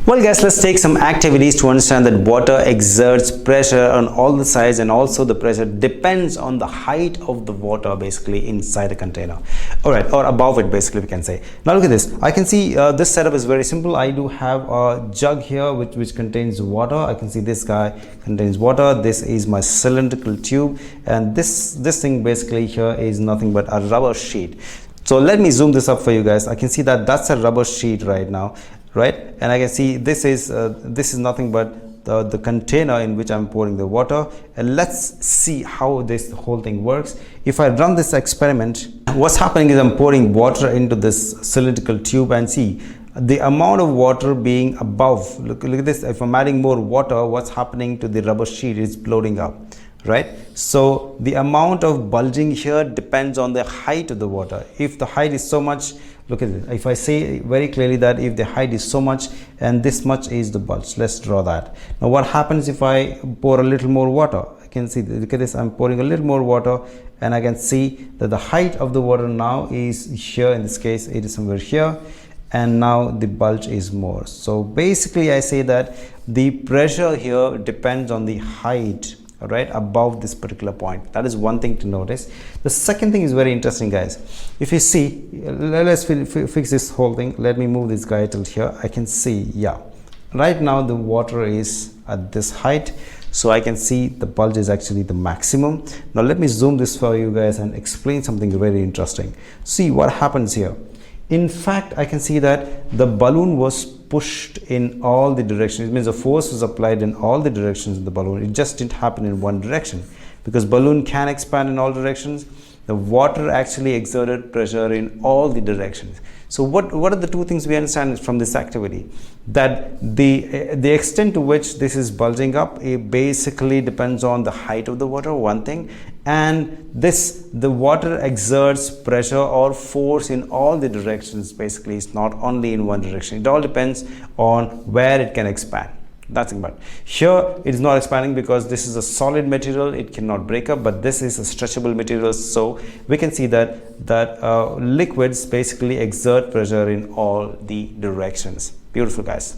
Well guys, let's take some activities to understand that water exerts pressure on all the sides, and also the pressure depends on the height of the water basically inside a container. All right, or above it basically we can say. Now look at this. I can see this setup is very simple. I do have a jug here which contains water. I can see this guy contains water. This is my cylindrical tube, and this thing basically here is nothing but a rubber sheet. So let me zoom this up for you guys. I can see that that's a rubber sheet right now, right? And I can see this is nothing but the container in which I'm pouring the water. And let's see how this whole thing works. If I run this experiment, what's happening is I'm pouring water into this cylindrical tube, and see the amount of water being above. Look at this. If I'm adding more water, what's happening to the rubber sheet is bloating up, right? So the amount of bulging here depends on the height of the water. If the height is so much, look at it. If I say very clearly that if the height is so much and this much is the bulge, let's draw that. Now what happens if I pour a little more water? I can see, look at this, I'm pouring a little more water, and I can see that the height of the water now is here. In this case it is somewhere here, and now the bulge is more. So basically I say that the pressure here depends on the height, right, above this particular point. That is one thing to notice. The second thing is very interesting, guys. If you see, let's fix this whole thing. Let me move this guy till here. I can see, yeah, right now the water is at this height, so I can see the bulge is actually the maximum. Now let me zoom this for you guys and explain something very interesting. See what happens here. In fact, I can see that the balloon was pushed in all the directions. It means the force was applied in all the directions of the balloon. It just didn't happen in one direction, because balloon can expand in all directions. The water actually exerted pressure in all the directions. So what are the two things we understand from this activity? That the extent to which this is bulging up, it basically depends on the height of the water, one thing, and the water exerts pressure or force in all the directions. Basically, it's not only in one direction. It all depends on where it can expand. That's about it. Here it is not expanding because this is a solid material, it cannot break up, but this is a stretchable material, so we can see that liquids basically exert pressure in all the directions. Beautiful, guys.